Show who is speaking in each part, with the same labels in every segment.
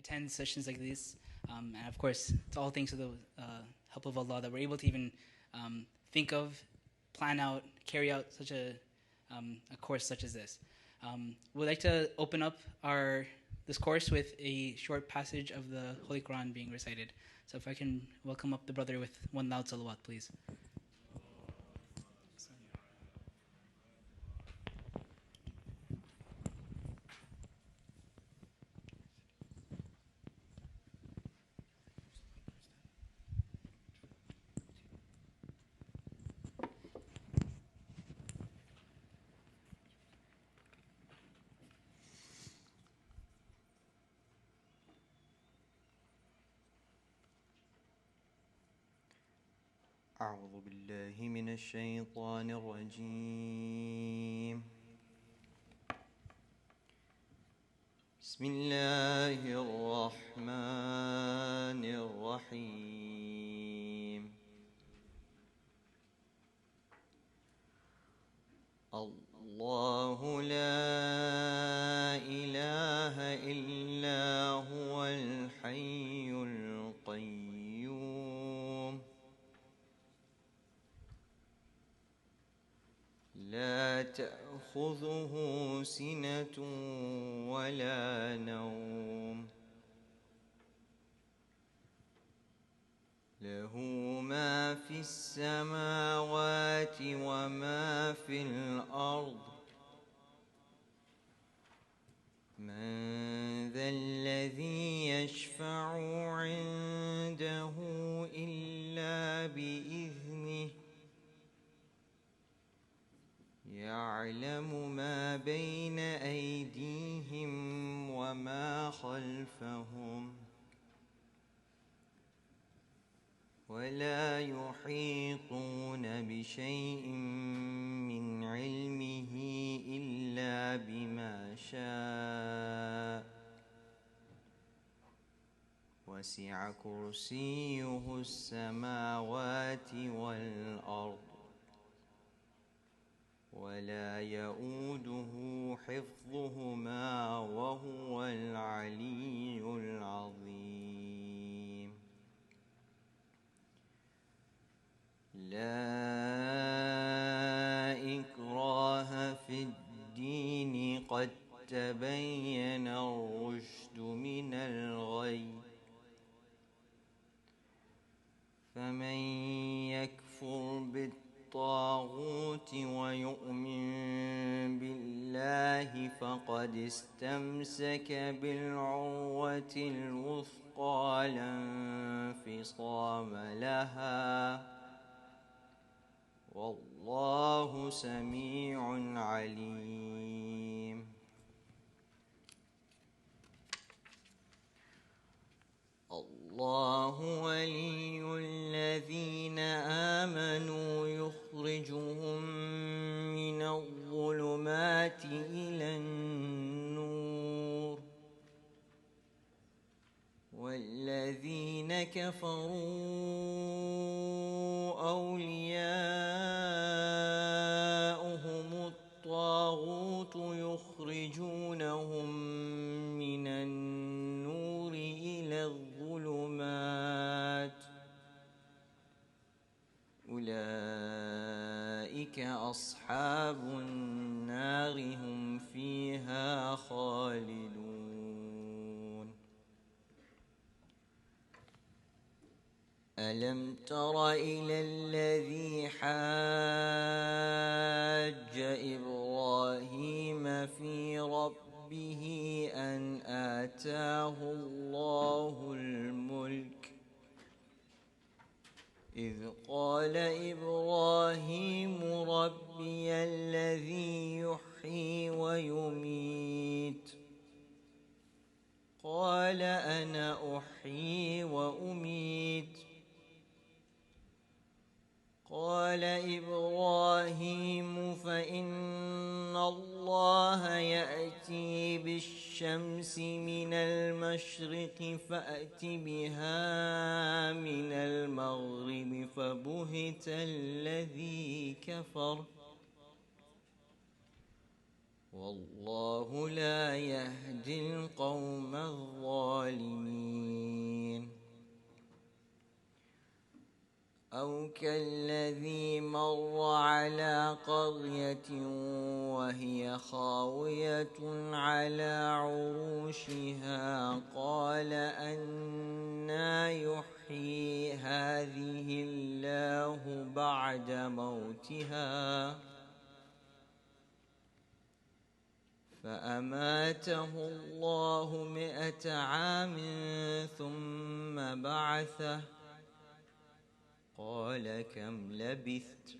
Speaker 1: attend sessions like this. And of course, it's all thanks to the help of Allah that we're able to even think of, plan out, carry out such a course such as this. We'd like to open up this course with a short passage of the Holy Quran being recited. So if I can welcome up the brother with one loud salawat, please.
Speaker 2: أعوذ بالله من الشيطان الرجيم. بسم الله الرحمن الرحيم. الله لا إله إلا هو الحي القيوم لا تأخذه سنة ولا نوم له ما في السماوات وما في الأرض من ذا الذي يشفع عنده إلا بإذنه يعلم ما بين أيديهم وما خلفهم ولا يحيطون بشيء من علمه إلا بما شاء وسع كرسيه السماوات والأرض ولا يؤوده حفظهما وهو العلي العظيم. لا إكراه في الدين قد تبين الرشد من الغي فمن يكفر بالطاغوت ويؤمن بالله فقد استمسك بالعروة الوثقى لا انفصام لها والله سميع عليم. الله ولي الذين آمنوا يخرجهم من الظلمات إلى النور والذين كفروا أولياؤهم الطاغوت يخرجونهم من النور إلى الظلمات أولئك أصحاب النار هم فيها خالدون. ألم تر إلى الذي حاج إبراهيم في ربه أن آتاه الله الملك إذ قال إبراهيم ربي الذي يحيي ويميت قال أنا أحيي وأميت قال إبراهيم فإن الله يأتي بالشمس من المشرق فأت بها من المغرب فبهت الذي كفر والله لا يهدي القوم الظالمين. أو كالذي مر على قرية وهي خاوية على عروشها قال أنى يحيي هذه الله بعد موتها فأماته الله 100 عام ثم بعثه قال كم لبثت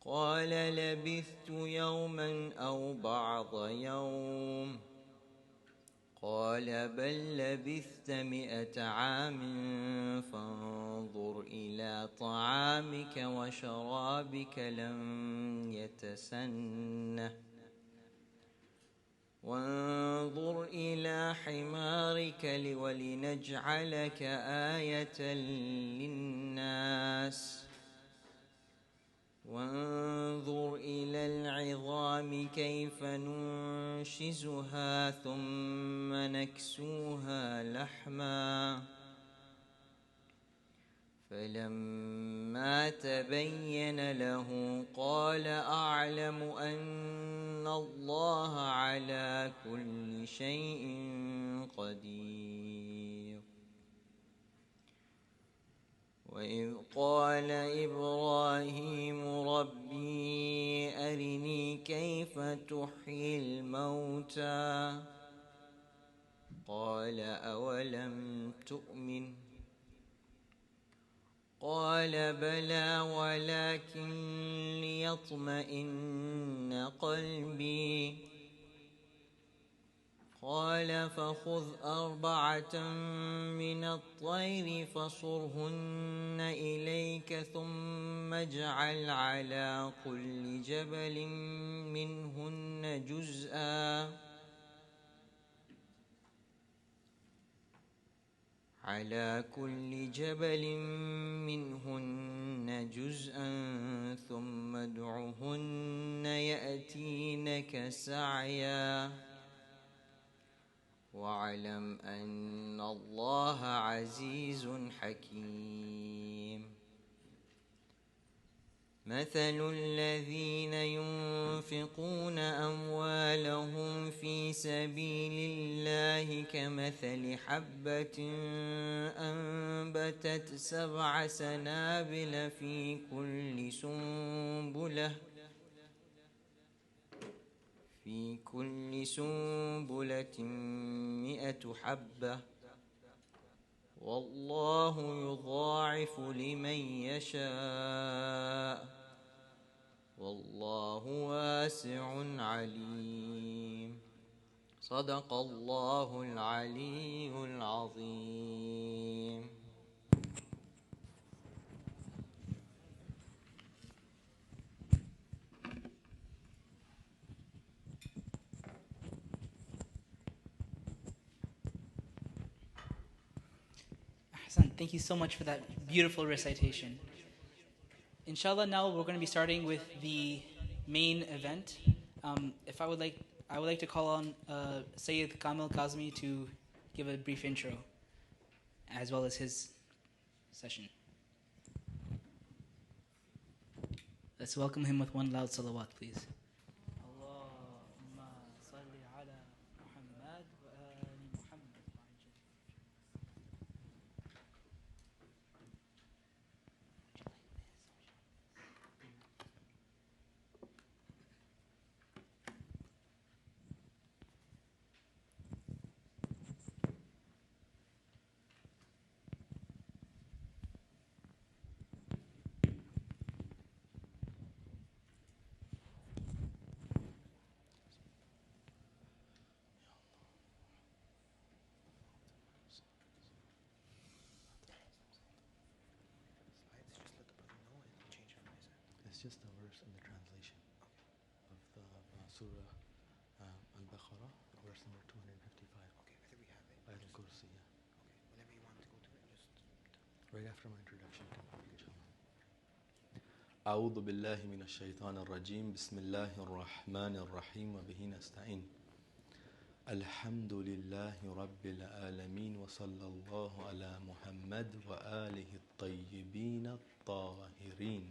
Speaker 2: قال لبثت يوما أو بعض يوم قال بل لبثت 100 عام فانظر إلى طعامك وشرابك لم يتسنه وانظر إلى حمارك ولنجعلك آية للناس وانظر إلى العظام كيف ننشزها ثم نكسوها لحما فلما تبين له قال أعلم أن الله على كل شيء قدير. وإذ قال إبراهيم ربي أرني كيف تحيي الموتى قال أولم تؤمن قال بلى ولكن ليطمئن قلبي قال فخذ 4 من الطير فصرهن إليك ثم اجعل على كل جبل منهن جزءا ثم ادعهن يأتينك سعيا واعلم أن الله عزيز حكيم. مثل الذين ينفقون أموالهم في سبيل الله كمثل حبة أنبتت 7 سنابل في كل سنبلة 100 حبة والله يضاعف لمن يشاء والله واسع عليم. صدق الله العلي العظيم.
Speaker 1: Ahsan, thank you so much for that beautiful recitation. Inshallah, now we're going to be starting with the main event. I would like to call on Syed Kamil Kazmi to give a brief intro, as well as his session. Let's welcome him with one loud salawat, please.
Speaker 3: It's just a verse in the translation of the Surah Al-Baqarah, verse number 255.
Speaker 4: Okay, I think we have it.
Speaker 3: Ayat al-Kursi, yeah.
Speaker 4: Okay, whenever you want to go to it, just...
Speaker 3: Right after my introduction. أعوذ بالله من الشيطان الرجيم بسم الله الرحمن الرحيم وبه نستعين الحمد لله رب العالمين وصلى الله على محمد وآله الطيبين الطاهرين.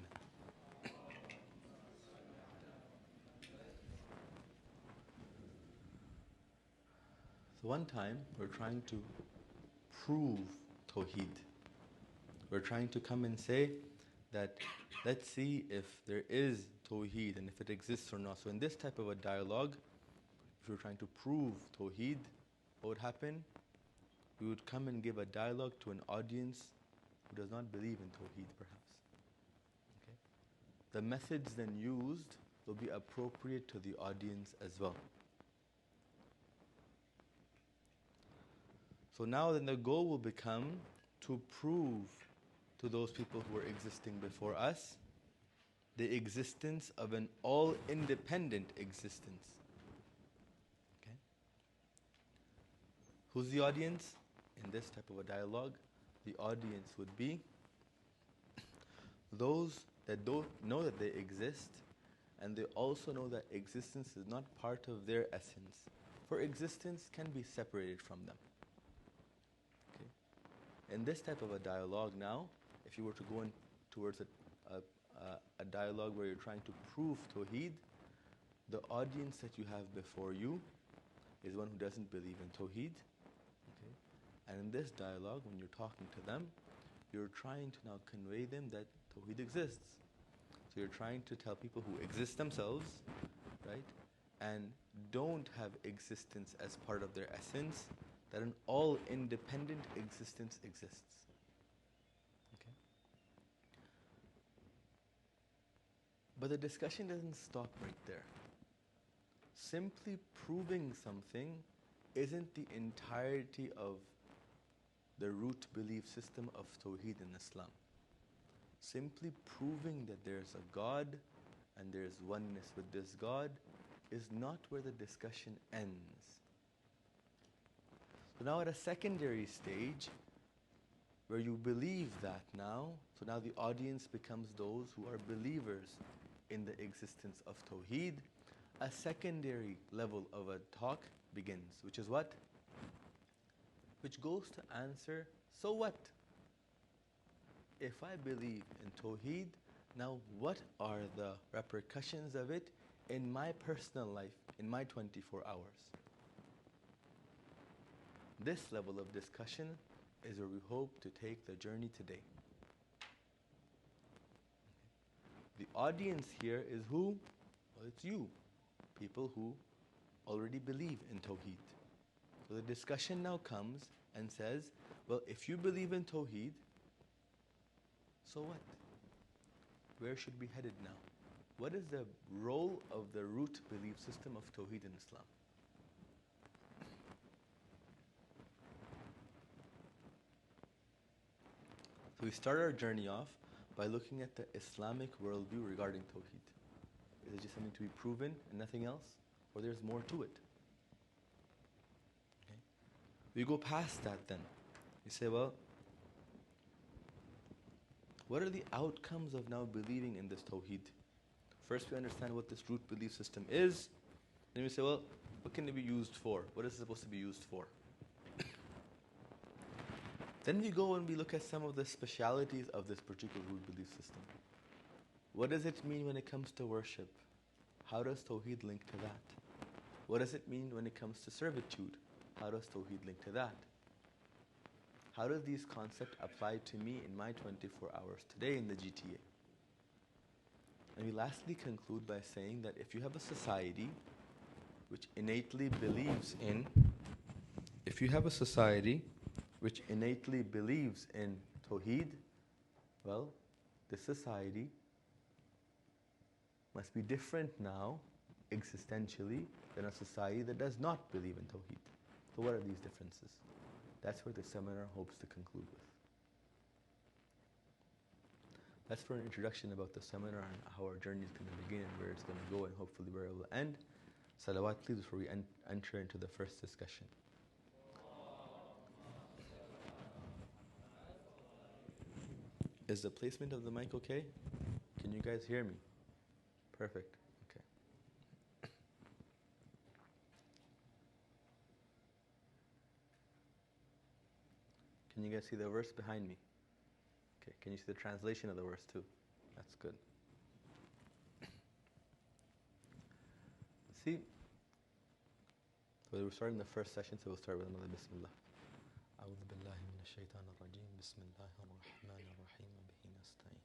Speaker 3: So one time we're trying to prove Tawheed. We're trying to come and say that let's see if there is Tawheed and if it exists or not. So in this type of a dialogue, if we're trying to prove Tawheed, what would happen? We would come and give a dialogue to an audience who does not believe in Tawheed perhaps. Okay? The methods then used will be appropriate to the audience as well. So now then the goal will become to prove to those people who are existing before us the existence of an all-independent existence. Okay? Who's the audience? In this type of a dialogue, the audience would be those that don't know that they exist, and they also know that existence is not part of their essence. For existence can be separated from them. Okay? In this type of a dialogue now, if you were to go in towards a dialogue where you're trying to prove Tawheed, the audience that you have before you is one who doesn't believe in Tawheed. Okay? And in this dialogue, when you're talking to them, you're trying to now convey them that Tawheed exists. So you're trying to tell people who exist themselves, right, and don't have existence as part of their essence, that an all-independent existence exists. But the discussion doesn't stop right there. Simply proving something isn't the entirety of the root belief system of Tawheed in Islam. Simply proving that there's a God and there's oneness with this God is not where the discussion ends. So now at a secondary stage, where you believe that now, so now the audience becomes those who are believers in the existence of Tawheed, a secondary level of a talk begins, which is what? Which goes to answer, so what? If I believe in Tawheed, now what are the repercussions of it in my personal life, in my 24 hours? This level of discussion is where we hope to take the journey today. The audience here is who? Well, it's you, people who already believe in Tawheed. So the discussion now comes and says, well, if you believe in Tawheed, so what? Where should we be headed now? What is the role of the root belief system of Tawheed in Islam? So we start our journey off by looking at the Islamic worldview regarding Tawheed. Is it just something to be proven and nothing else? Or there's more to it? Okay. We go past that then. We say, well, what are the outcomes of now believing in this Tawheed? First we understand what this root belief system is. Then we say, well, what can it be used for? What is it supposed to be used for? Then we go and we look at some of the specialities of this particular root belief system. What does it mean when it comes to worship? How does Tawheed link to that? What does it mean when it comes to servitude? How does Tawheed link to that? How does these concepts apply to me in my 24 hours today in the GTA? And we lastly conclude by saying that if you have a society which innately believes in Tawheed, well, the society must be different now, existentially, than a society that does not believe in Tawheed. So what are these differences? That's where the seminar hopes to conclude with. That's for an introduction about the seminar and how our journey is going to begin and where it's going to go and hopefully where it will end. Salawat please before we enter into the first discussion. Is the placement of the mic okay? Can you guys hear me? Perfect. Okay. Can you guys see the verse behind me? Okay. Can you see the translation of the verse too? That's good. See, so we're starting the first session, so we'll start with another Bismillah. أعوذ بالله من الشيطان الرجيم بسم الله الرحمن الرحيم به نستعين.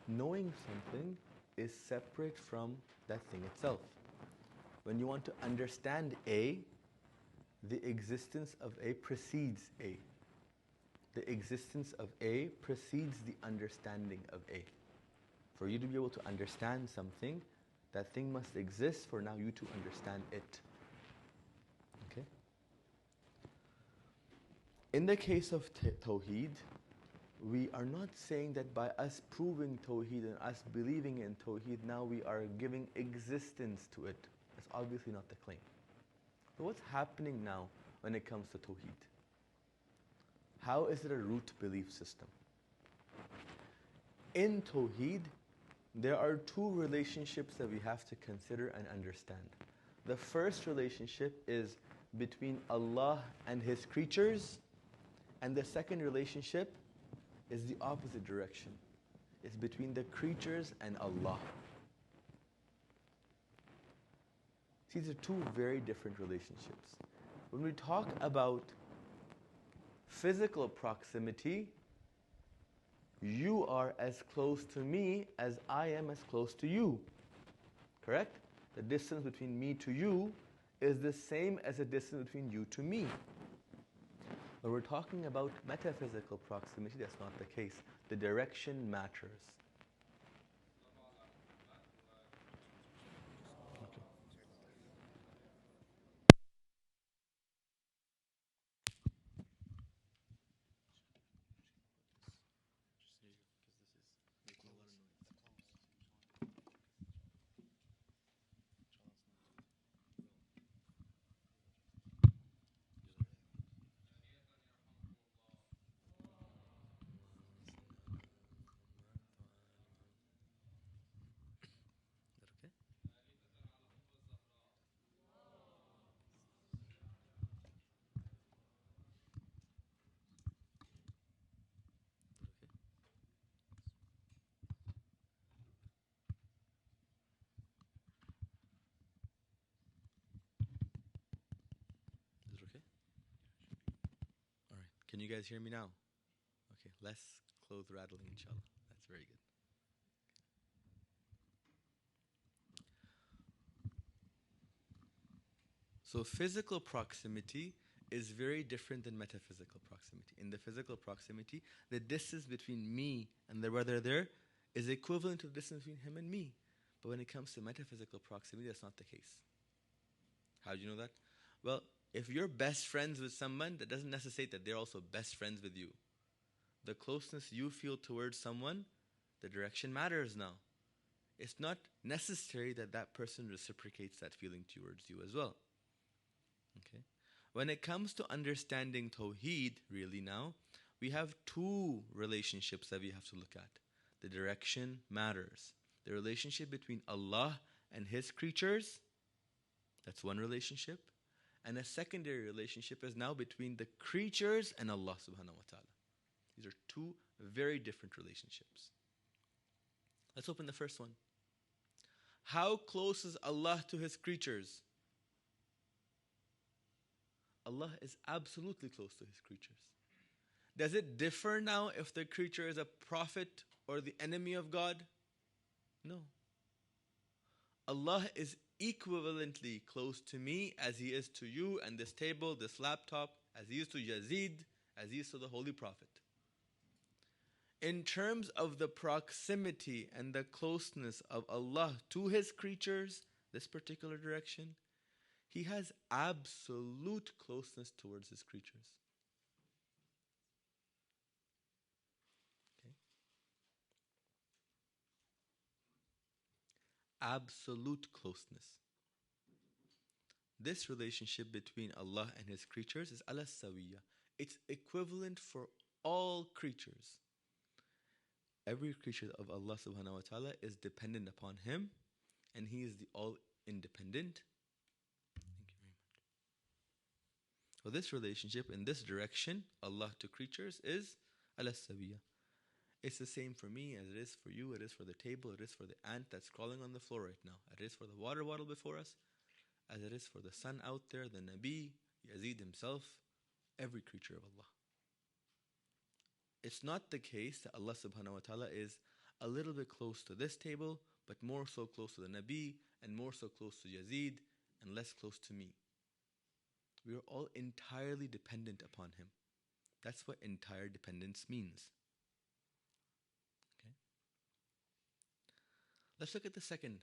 Speaker 3: Knowing something is separate from that thing itself. When you want to understand A, the existence of A precedes A. The existence of A precedes the understanding of A. For you to be able to understand something, that thing must exist for now you to understand it. Okay? In the case of Tawheed, we are not saying that by us proving Tawheed and us believing in Tawheed, now we are giving existence to it. That's obviously not the claim. So what's happening now when it comes to Tawheed? How is it a root belief system? In Tawheed, there are two relationships that we have to consider and understand. The first relationship is between Allah and His creatures, and the second relationship is the opposite direction. It's between the creatures and Allah. These are two very different relationships. When we talk about physical proximity, you are as close to me as I am as close to you. Correct? The distance between me to you is the same as the distance between you to me. When we're talking about metaphysical proximity, that's not the case. The direction matters. Okay. Is it okay? All right. Can you guys hear me now? Okay. Less clothes rattling, inshallah. That's very good. So physical proximity is very different than metaphysical proximity. In the physical proximity, the distance between me and the brother there is equivalent to the distance between him and me. But when it comes to metaphysical proximity, that's not the case. How do you know that? Well, if you're best friends with someone, that doesn't necessitate that they're also best friends with you. The closeness you feel towards someone, the direction matters now. It's not necessary that that person reciprocates that feeling towards you as well. Okay? When it comes to understanding Tawheed, really now, we have two relationships that we have to look at. The direction matters. The relationship between Allah and His creatures, that's one relationship. And a secondary relationship is now between the creatures and Allah subhanahu wa ta'ala. These are two very different relationships. Let's open the first one. How close is Allah to His creatures? Allah is absolutely close to His creatures. Does it differ now if the creature is a prophet or the enemy of God? No. Allah is equivalently close to me as He is to you and this table, this laptop, as He is to Yazid, as He is to the Holy Prophet. In terms of the proximity and the closeness of Allah to His creatures, this particular direction, He has absolute closeness towards His creatures. Okay? Absolute closeness. This relationship between Allah and His creatures is ala sawiyya. It's equivalent for all creatures. Every creature of Allah subhanahu wa ta'ala is dependent upon Him, and He is the all-independent. Thank you very much. So this relationship in this direction, Allah to creatures, is al-Sabiya. It's the same for me as it is for you, it is for the table, it is for the ant that's crawling on the floor right now, it is for the water bottle before us, as it is for the sun out there, the Nabi, Yazid himself, every creature of Allah. It's not the case that Allah subhanahu wa ta'ala is a little bit close to this table, but more so close to the Nabi, and more so close to Yazid, and less close to me. We are all entirely dependent upon Him. That's what entire dependence means. Okay? Let's look at the second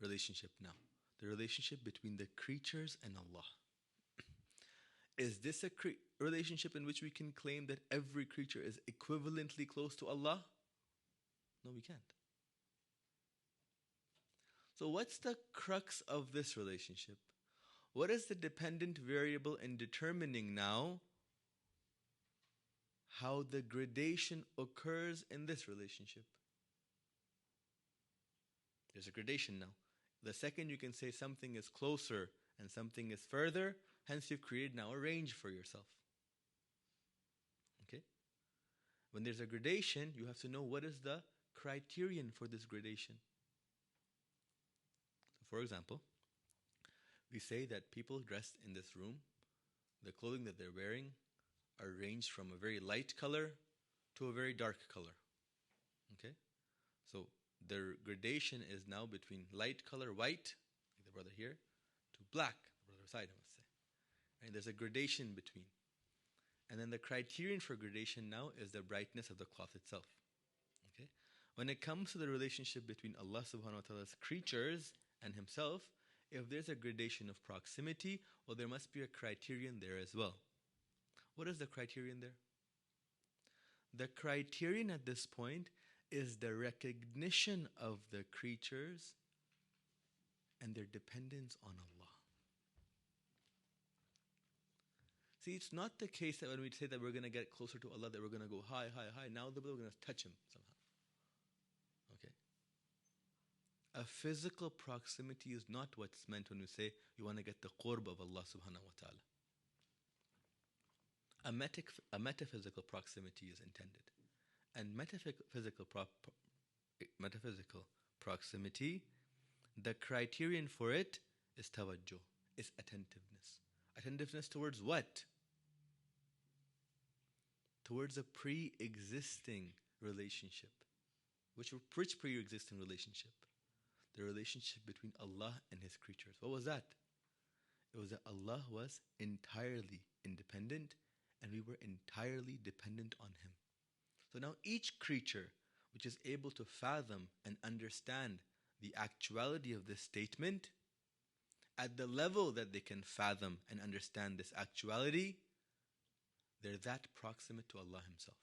Speaker 3: relationship now. The relationship between the creatures and Allah. Is this a relationship in which we can claim that every creature is equivalently close to Allah? No, we can't. So what's the crux of this relationship? What is the dependent variable in determining now how the gradation occurs in this relationship? There's a gradation now. The second you can say something is closer and something is further, hence you've created now a range for yourself. Okay? When there's a gradation, you have to know what is the criterion for this gradation. So for example, we say that people dressed in this room, the clothing that they're wearing are ranged from a very light color to a very dark color. Okay? So their gradation is now between light color, white, like the brother here, to black, the brother Syed, I must say. Right? There's a gradation between. And then the criterion for gradation now is the brightness of the cloth itself. Okay? When it comes to the relationship between Allah subhanahu wa ta'ala's creatures and Himself, if there's a gradation of proximity, well, there must be a criterion there as well. What is the criterion there? The criterion at this point is the recognition of the creatures and their dependence on Allah. See, it's not the case that when we say that we're going to get closer to Allah, that we're going to go high, high, high. Now we're going to touch Him somehow. Okay? A physical proximity is not what's meant when we say you want to get the qurb of Allah subhanahu wa ta'ala. A metaphysical proximity is intended. And metaphysical proximity, the criterion for it is tawajjuh, is attentiveness. Attentiveness towards what? Towards a pre-existing relationship. Which pre-existing relationship? The relationship between Allah and His creatures. What was that? It was that Allah was entirely independent and we were entirely dependent on Him. So now each creature which is able to fathom and understand the actuality of this statement, at the level that they can fathom and understand this actuality, they're that proximate to Allah Himself.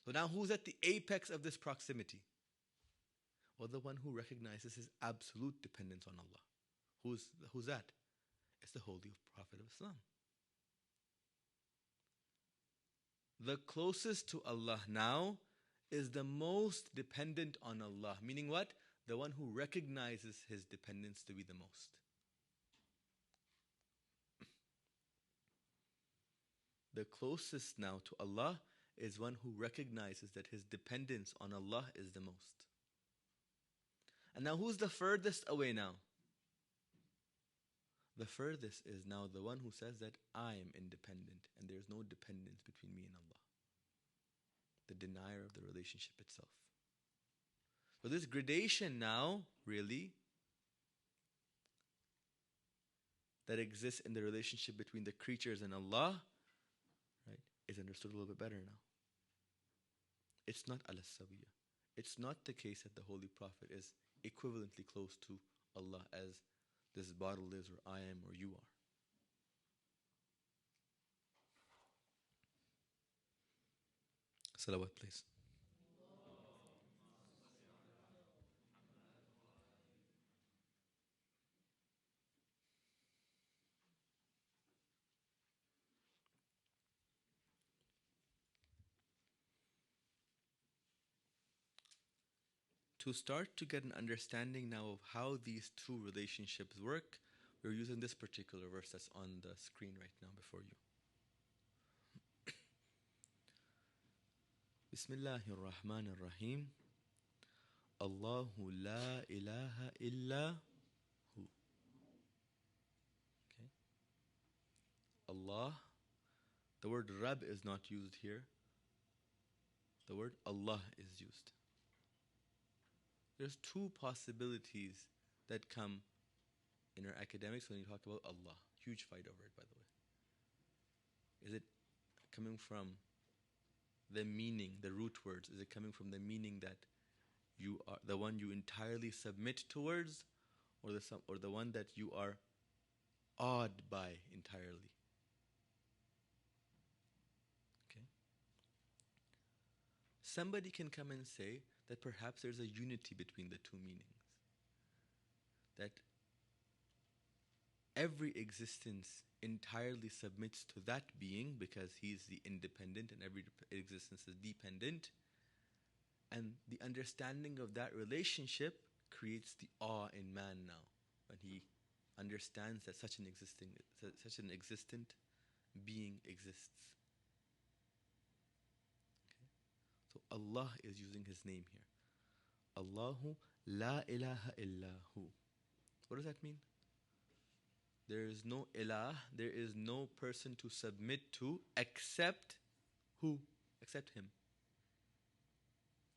Speaker 3: So now who's at the apex of this proximity? Well, the one who recognizes his absolute dependence on Allah. Who's that? It's the Holy Prophet of Islam. The closest to Allah now is the most dependent on Allah. Meaning what? The one who recognizes his dependence to be the most. The closest now to Allah is one who recognizes that his dependence on Allah is the most. And now who's the furthest away now? The furthest is now the one who says that I am independent and there is no dependence between me and Allah. The denier of the relationship itself. So this gradation now, really, that exists in the relationship between the creatures and Allah, right, is understood a little bit better now. It's not al-Sawiya. It's not the case that the Holy Prophet is equivalently close to Allah as this bottle is, or I am, or you are. Salawat, please. To start to get an understanding now of how these two relationships work, we're using this particular verse that's on the screen right now before you. Bismillahir Rahmanir Rahim. Allahu la ilaha illa hu. Okay. Allah, the word Rabb is not used here. The word Allah is used. There's two possibilities that come in our academics when you talk about Allah. Huge fight over it, by the way. Is it coming from the meaning, the root words? Is it coming from the meaning that you are the one you entirely submit towards, or the one that you are awed by entirely? Okay. Somebody can come and say that perhaps there's a unity between the two meanings. That every existence entirely submits to that being because he is the independent and every existence is dependent. And the understanding of that relationship creates the awe in man now, when he understands that such an existent being exists. Okay? So Allah is using His name here. Allahu la ilaha illahu. What does that mean? There is no ilah, there is no person to submit to except who? Except Him.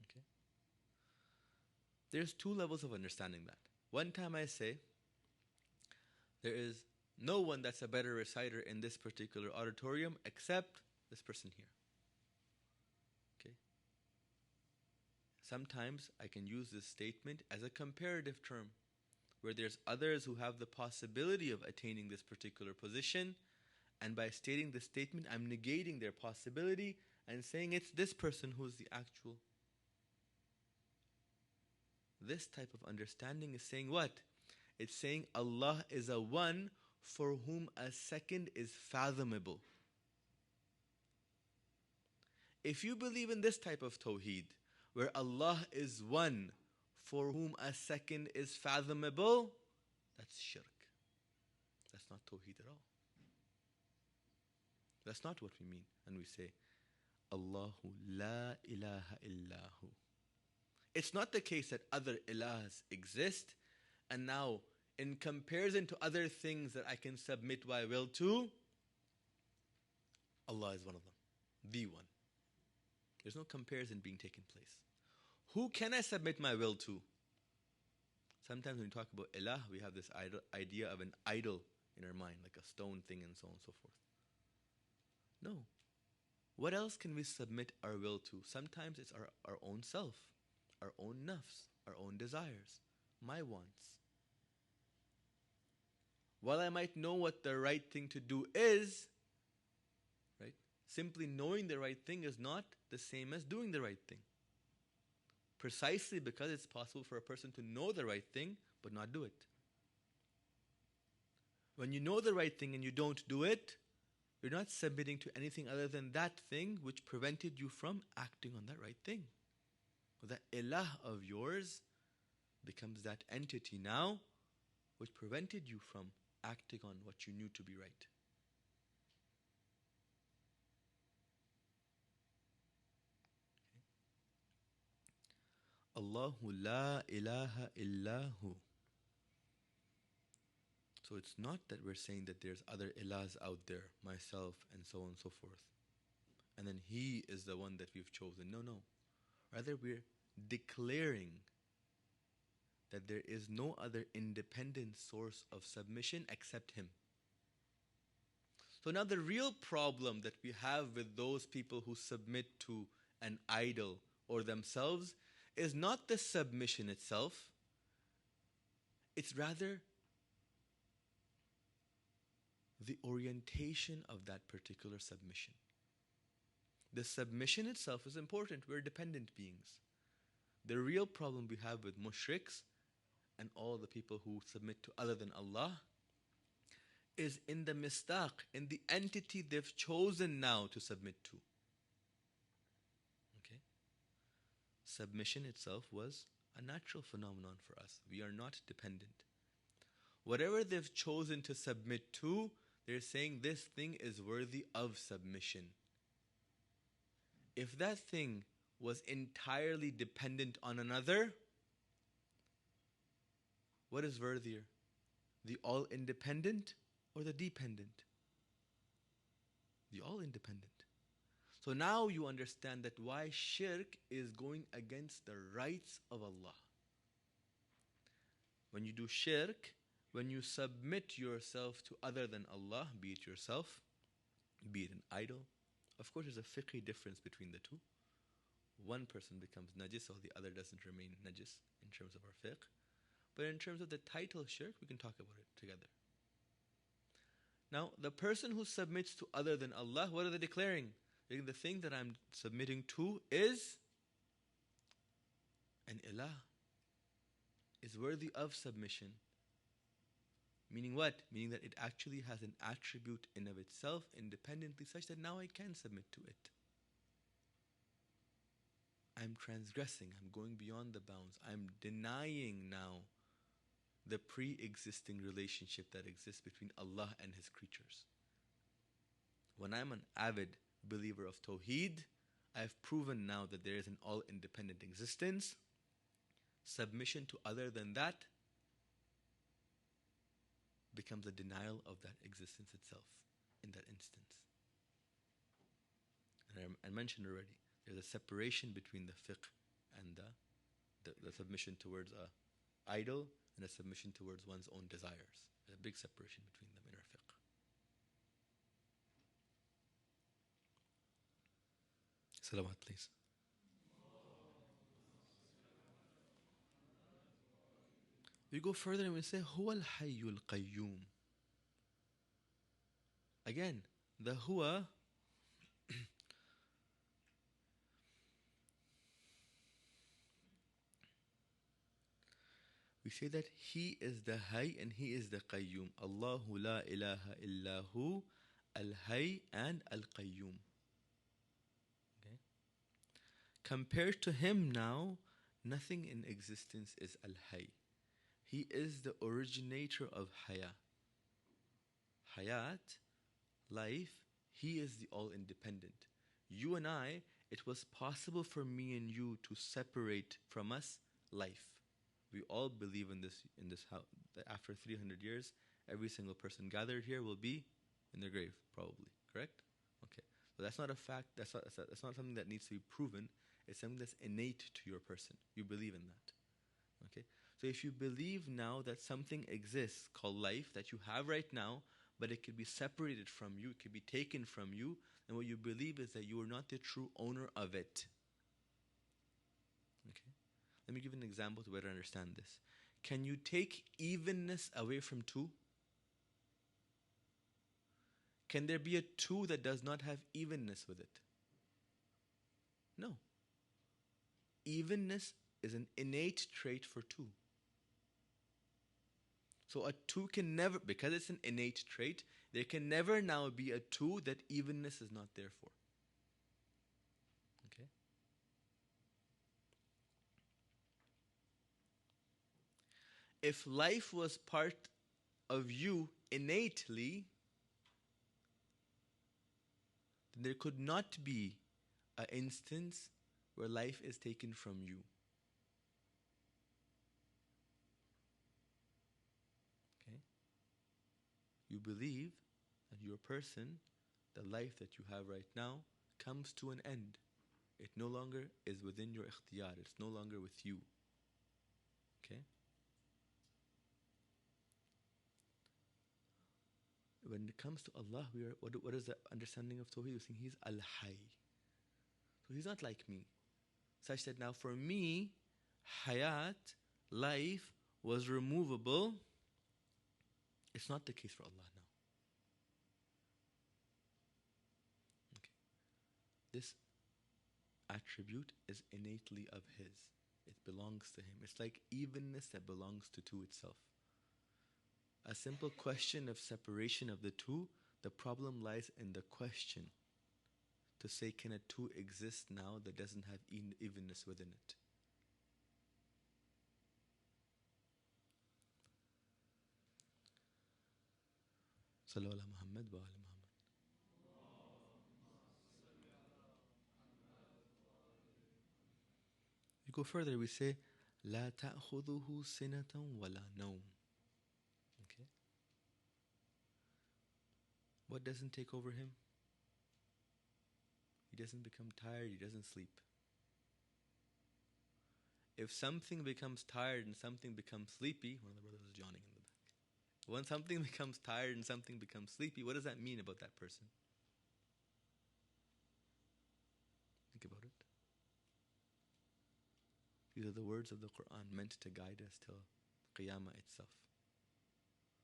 Speaker 3: Okay? There's two levels of understanding that. One time I say, there is no one that's a better reciter in this particular auditorium except this person here. Okay? Sometimes I can use this statement as a comparative term, where there's others who have the possibility of attaining this particular position, and by stating this statement, I'm negating their possibility and saying it's this person who's the actual. This type of understanding is saying what? It's saying Allah is a one for whom a second is fathomable. If you believe in this type of Tawheed, where Allah is one for whom a second is fathomable, that's shirk. That's not Tawheed at all. That's not what we mean when we say Allahu la ilaha illahu. It's not the case that other ilahs exist, and now in comparison to other things that I can submit my will to, Allah is one of them, the one. There's no comparison being taken place. Who can I submit my will to? Sometimes when we talk about ilah, we have this idea of an idol in our mind, like a stone thing and so on and so forth. No. What else can we submit our will to? Sometimes it's our own self, our own nafs, our own desires, my wants. While I might know what the right thing to do is, right? Simply knowing the right thing is not the same as doing the right thing. Precisely because it's possible for a person to know the right thing but not do it. When you know the right thing and you don't do it, you're not submitting to anything other than that thing which prevented you from acting on that right thing. So that ilah of yours becomes that entity now which prevented you from acting on what you knew to be right. Allahu la ilaha illahu. So it's not that we're saying that there's other ilahs out there, myself and so on and so forth, and then He is the one that we've chosen. No. Rather, we're declaring that there is no other independent source of submission except Him. So now the real problem that we have with those people who submit to an idol or themselves is not the submission itself. It's rather the orientation of that particular submission. The submission itself is important. We're dependent beings. The real problem we have with mushriks and all the people who submit to other than Allah is in the mistaq, in the entity they've chosen now to submit to. Okay? Submission itself was a natural phenomenon for us. We are not dependent. Whatever they've chosen to submit to, they're saying this thing is worthy of submission. If that thing was entirely dependent on another, what is worthier? The all-independent or the dependent? The all-independent. So now you understand that why shirk is going against the rights of Allah. When you do shirk, when you submit yourself to other than Allah, be it yourself, be it an idol, of course there's a fiqhi difference between the two. One person becomes najis while the other doesn't remain najis in terms of our fiqh. But in terms of the title shirk, we can talk about it together. Now, the person who submits to other than Allah, what are they declaring? The thing that I'm submitting to is an ilah, is worthy of submission. Meaning what? Meaning that it actually has an attribute in of itself independently such that now I can submit to it. I'm transgressing, I'm going beyond the bounds, I'm denying now the pre-existing relationship that exists between Allah and His creatures. When I'm an avid believer of Tawheed, I've proven now that there is an all-independent existence. Submission to other than that becomes a denial of that existence itself in that instance. And I mentioned already, there's a separation between the fiqh and the submission towards a idol and a submission towards one's own desires. There's a big separation between them in our fiqh. Salawat, please. We go further and we say, Huwa al-Hayyul Qayyum. Again, the Huwa we say that He is the Hayy and He is the Qayyum. Allahu la ilaha illahu al-Hayy and al-Qayyum. Okay. Compared to Him now, nothing in existence is al-Hayy. He is the originator of Haya. Hayat, life, He is the all-independent. You and I, it was possible for me and you to separate from us life. We all believe in this house, that after 300 years, every single person gathered here will be in their grave, probably. Correct? Okay. So that's not a fact, that's not something that needs to be proven. It's something that's innate to your person. You believe in that. Okay? So if you believe now that something exists called life that you have right now, but it could be separated from you, it could be taken from you, then what you believe is that you are not the true owner of it. Okay? Let me give an example to better understand this. Can you take evenness away from two? Can there be a two that does not have evenness with it? No. Evenness is an innate trait for two. So a two can never, because it's an innate trait, there can never now be a two that evenness is not there for. Okay? If life was part of you innately, then there could not be an instance where life is taken from you. Okay? You believe that your person, the life that you have right now, comes to an end. It no longer is within your ikhtiyar. It's no longer with you. Okay? When it comes to Allah, what is the understanding of Tawheed? We're saying He's Al-Hayy. So He's not like me. Such that now for me, Hayat, life, was removable. It's not the case for Allah now. Okay. This attribute is innately of His. It belongs to Him. It's like evenness that belongs to two itself. A simple question of separation of the two, the problem lies in the question to say, can a two exist now that doesn't have evenness within it? Sallu ala Muhammad wa ala Muhammad. We go further, we say, لا تأخذه سنة ولا نوم. Okay? What doesn't take over him? He doesn't become tired, he doesn't sleep. If something becomes tired and something becomes sleepy, one of the brothers is yawning in the back. When something becomes tired and something becomes sleepy, what does that mean about that person? Think about it. These are the words of the Quran meant to guide us till Qiyamah itself.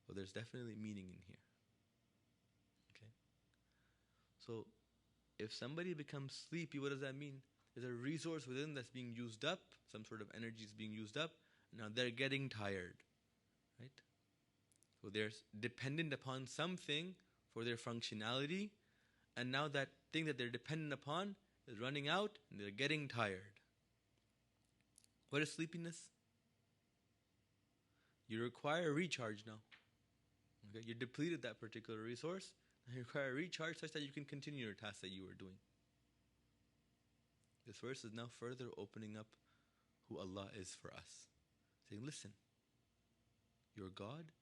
Speaker 3: Well, there's definitely meaning in here. Okay? So, if somebody becomes sleepy, what does that mean? There's a resource within that's being used up, some sort of energy is being used up, now they're getting tired. Right? So they're dependent upon something for their functionality, and now that thing that they're dependent upon is running out and they're getting tired. What is sleepiness? You require a recharge now. Okay? You depleted that particular resource, and you require a recharge such that you can continue your task that you were doing. This verse is now further opening up who Allah is for us. Saying, listen, your God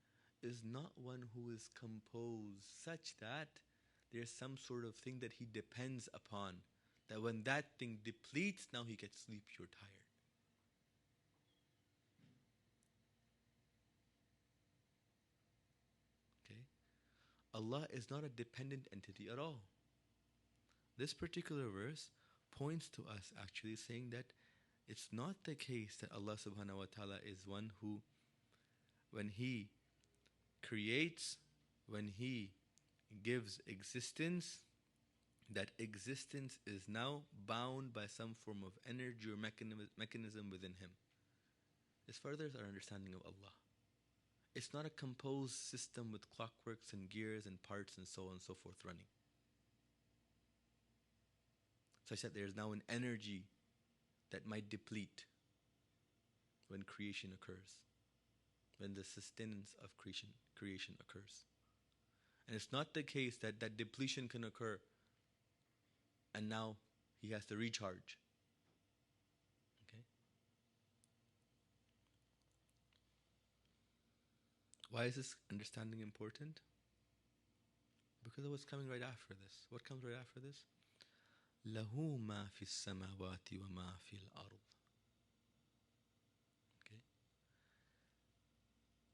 Speaker 3: is not one who is composed such that there's some sort of thing that He depends upon, that when that thing depletes, now He gets sleepy or tired. Okay? Allah is not a dependent entity at all. This particular verse points to us actually saying that it's not the case that Allah subhanahu wa ta'ala is one who, when He creates, when He gives existence, that existence is now bound by some form of energy or mechanism within Him. This furthers our understanding of Allah. It's not a composed system with clockworks and gears and parts and so on and so forth running, such that there is now an energy that might deplete when creation occurs, when the sustenance of creation occurs. And it's not the case that that depletion can occur and now He has to recharge. Okay? Why is this understanding important? Because of what's coming right after this. What comes right after this? لَهُ مَا فِي السَّمَاوَاتِ وَمَا فِي الْأَرْضِ. Okay?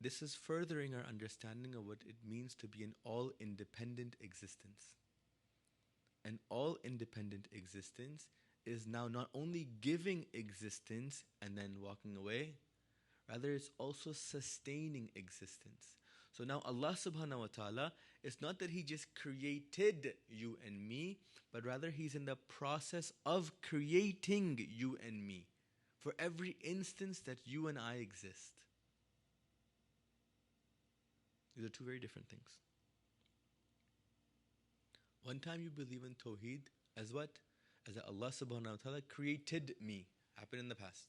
Speaker 3: This is furthering our understanding of what it means to be an all-independent existence. An all-independent existence is now not only giving existence and then walking away, rather it's also sustaining existence. So now Allah subhanahu wa ta'ala, it's not that He just created you and me, but rather He's in the process of creating you and me for every instance that you and I exist. These are two very different things. One time you believe in Tawheed as what? As that Allah subhanahu wa ta'ala created me. Happened in the past.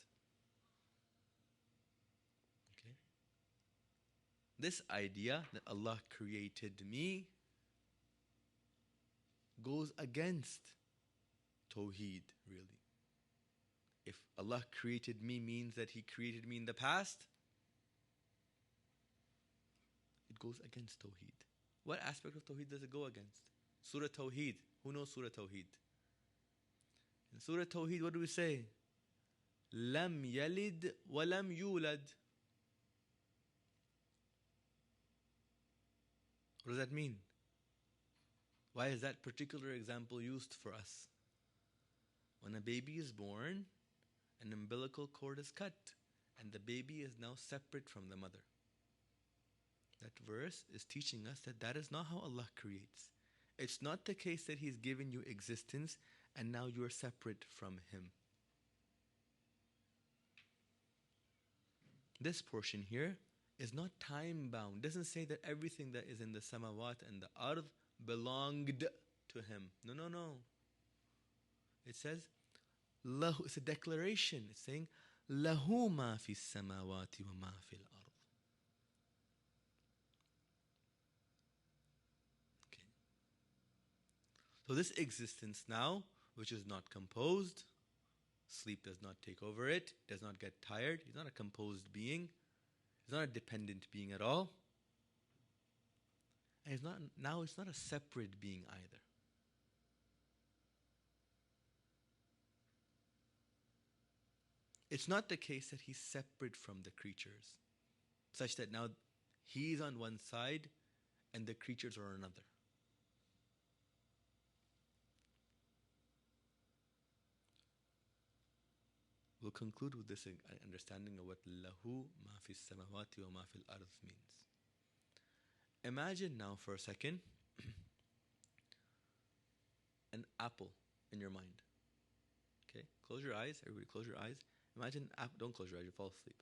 Speaker 3: Okay? This idea that Allah created me goes against Tawheed, really. If Allah created me means that He created me in the past, it goes against Tawheed. What aspect of Tawheed does it go against? Surah Tawheed. Who knows Surah Tawheed? In Surah Tawheed, what do we say? Lam yalid wa lam yulad. What does that mean? Why is that particular example used for us? When a baby is born, an umbilical cord is cut, and the baby is now separate from the mother. That verse is teaching us that that is not how Allah creates. It's not the case that He's given you existence and now you are separate from Him. This portion here is not time bound. It doesn't say that everything that is in the samawat and the ard belonged to Him. No. It says, lahu, it's a declaration. It's saying, lahu ma fi samawati wa ma fi al-ard. So this existence now, which is not composed, sleep does not take over it, does not get tired, he's not a composed being, he's not a dependent being at all. And it's not a separate being either. It's not the case that he's separate from the creatures, such that now he's on one side and the creatures are on another. We'll conclude with this understanding of what lahu ma fi samawati wa ma fil ardh means. Imagine now for a second an apple in your mind. Okay, close your eyes. Everybody, close your eyes. Imagine an apple. Don't close your eyes. You'll fall asleep.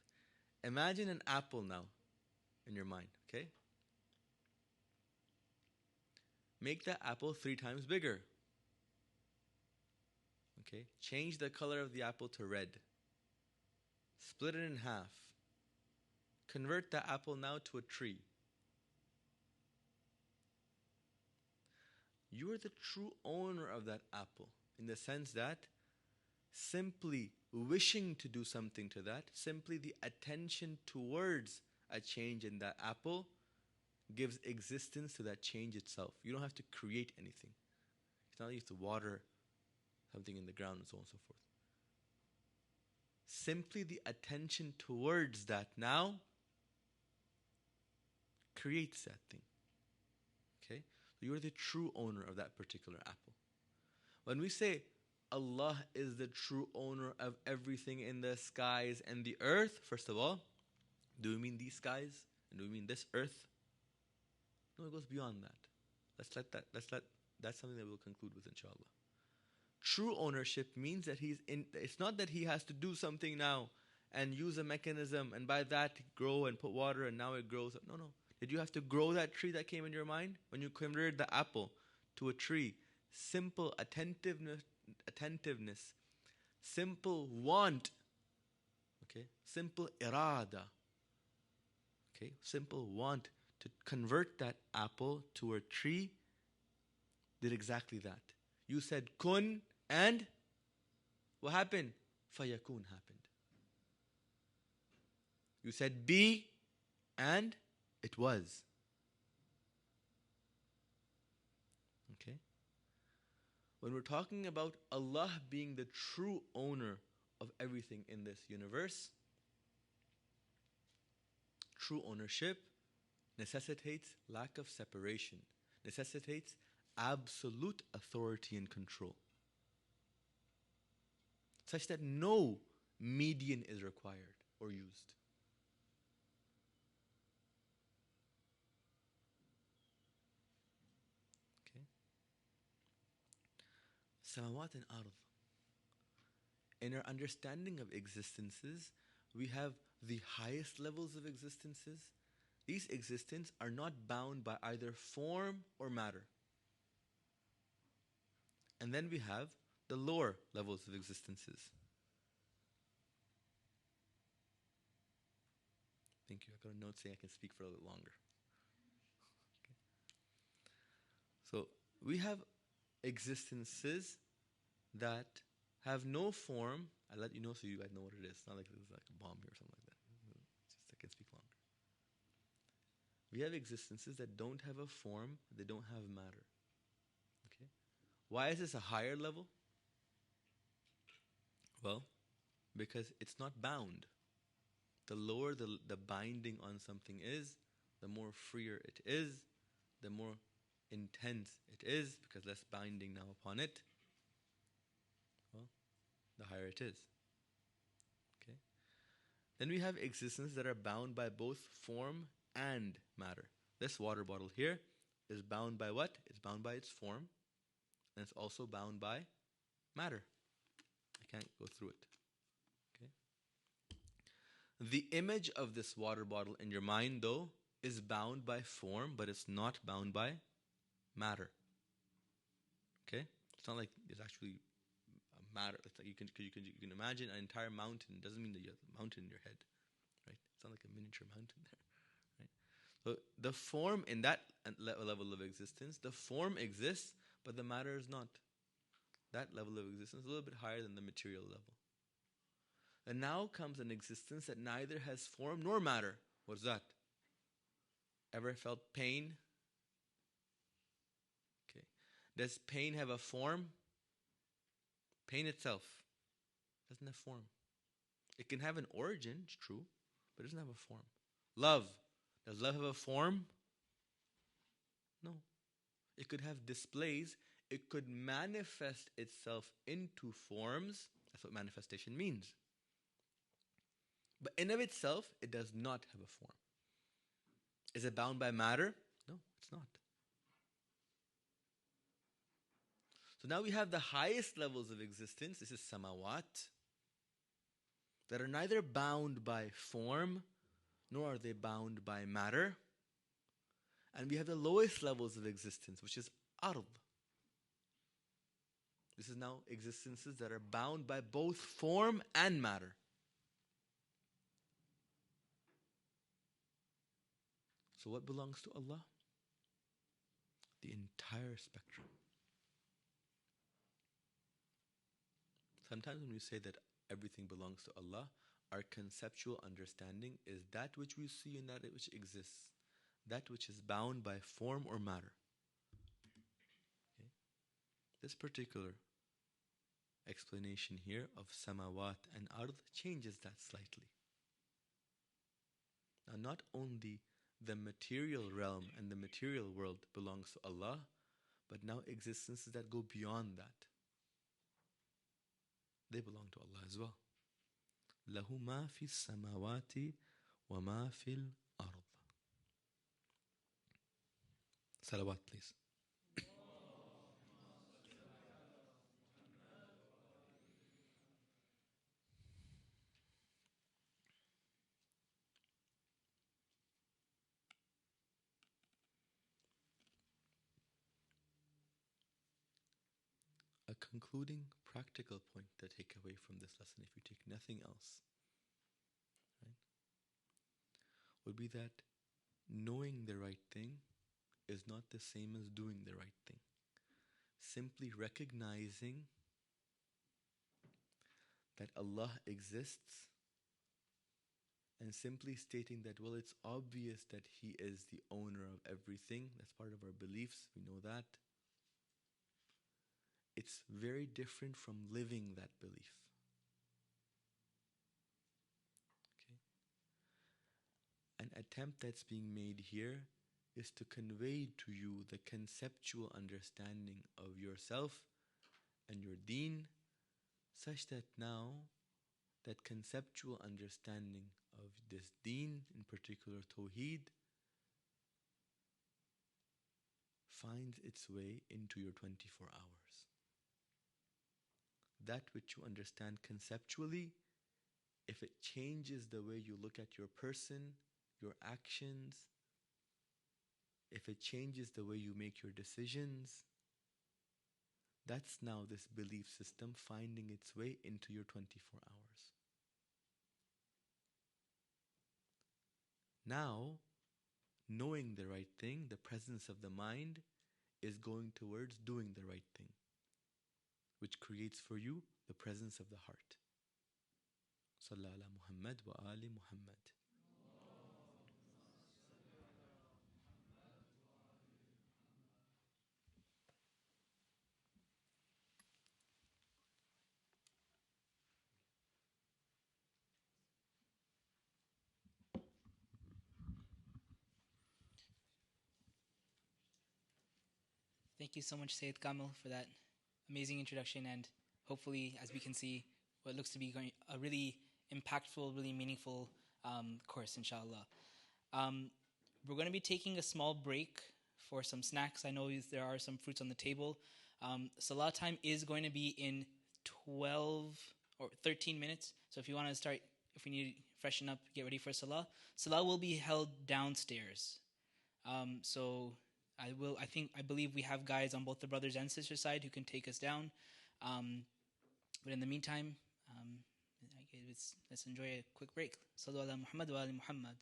Speaker 3: Imagine an apple now in your mind. Okay. Make that apple 3 times bigger. Okay. Change the color of the apple to red. Split it in half. Convert the apple now to a tree. You are the true owner of that apple, in the sense that simply wishing to do something to that, simply the attention towards a change in that apple gives existence to that change itself. You don't have to create anything. It's not like you have to water something in the ground and so on and so forth. Simply the attention towards that now creates that thing. Okay? So you are the true owner of that particular apple. When we say Allah is the true owner of everything in the skies and the earth, first of all, do we mean these skies? And do we mean this earth? No, it goes beyond that. That's something that we'll conclude with, inshallah. True ownership means that it's not that he has to do something now and use a mechanism and by that grow and put water and now it grows up. No. Did you have to grow that tree that came in your mind? When you converted the apple to a tree, simple attentiveness, simple want, okay, simple irada, okay, simple want to convert that apple to a tree did exactly that. You said kun and what happened? Fayakun happened. You said be and it was. Okay? When we're talking about Allah being the true owner of everything in this universe, true ownership necessitates lack of separation, necessitates absolute authority and control, such that no median is required or used. Okay? Samawat and ard. In our understanding of existences, we have the highest levels of existences. These existences are not bound by either form or matter. And then we have the lower levels of existences. Thank you. I got a note saying I can speak for a little longer. Okay. So we have existences that have no form. I let you know so you guys know what it is. It's not like there's like a bomb here or something like that. It's just I can speak longer. We have existences that don't have a form, they don't have matter. Okay? Why is this a higher level? Well, because it's not bound. The lower the binding on something is, the more freer it is, the more intense it is, because less binding now upon it, well, the higher it is. Okay? Then we have existences that are bound by both form and matter. This water bottle here is bound by what? It's bound by its form, and it's also bound by matter. I can't go through it. Okay? The image of this water bottle in your mind, though, is bound by form, but it's not bound by matter. Okay? It's not like it's actually a matter. It's like you can imagine an entire mountain. It doesn't mean that you have a mountain in your head, right? It's not like a miniature mountain there, right? So the form in that level of existence, the form exists, but the matter is not. That level of existence is a little bit higher than the material level. And now comes an existence that neither has form nor matter. What's that? Ever felt pain? Okay. Does pain have a form? Pain itself doesn't have form. It can have an origin, it's true, but it doesn't have a form. Love. Does love have a form? No. It could have displays. It could manifest itself into forms. That's what manifestation means. But in of itself, it does not have a form. Is it bound by matter? No, it's not. So now we have the highest levels of existence. This is samawat. That are neither bound by form, nor are they bound by matter. And we have the lowest levels of existence, which is ard. This is now existences that are bound by both form and matter. So what belongs to Allah? The entire spectrum. Sometimes when we say that everything belongs to Allah, our conceptual understanding is that which we see and that which exists. That which is bound by form or matter. Okay? This particular explanation here of samawat and ard changes that slightly. Now not only the material realm and the material world belongs to Allah, but now existences that go beyond that, they belong to Allah as well. لَهُ مَا فِي السَّمَاوَاتِ وَمَا فِي الْأَرْضِ. Salawat, please. A concluding practical point to take away from this lesson, if you take nothing else, right, would be that knowing the right thing is not the same as doing the right thing. Simply recognizing that Allah exists and simply stating that, well, it's obvious that He is the owner of everything, that's part of our beliefs, we know that. It's very different from living that belief. Okay? An attempt that's being made here is to convey to you the conceptual understanding of yourself and your deen, such that now that conceptual understanding of this deen, in particular Tawheed, finds its way into your 24 hours. That which you understand conceptually, if it changes the way you look at your person, your actions, if it changes the way you make your decisions, that's now this belief system finding its way into your 24 hours. Now, knowing the right thing, the presence of the mind, is going towards doing the right thing, which creates for you the presence of the heart. Sallallahu ala Muhammad wa ali Muhammad.
Speaker 1: Thank you so much, Syed Kamil, for that amazing introduction, and hopefully, as we can see, what looks to be going a really impactful, really meaningful course, inshallah. We're going to be taking a small break for some snacks. I know there are some fruits on the table. Salah time is going to be in 12 or 13 minutes. So if you want to start, if we need to freshen up, get ready for Salah. Salah will be held downstairs. I believe we have guys on both the brothers and sisters side who can take us down. But in the meantime, let's enjoy a quick break. Sallu ala Muhammad wa ali Muhammad.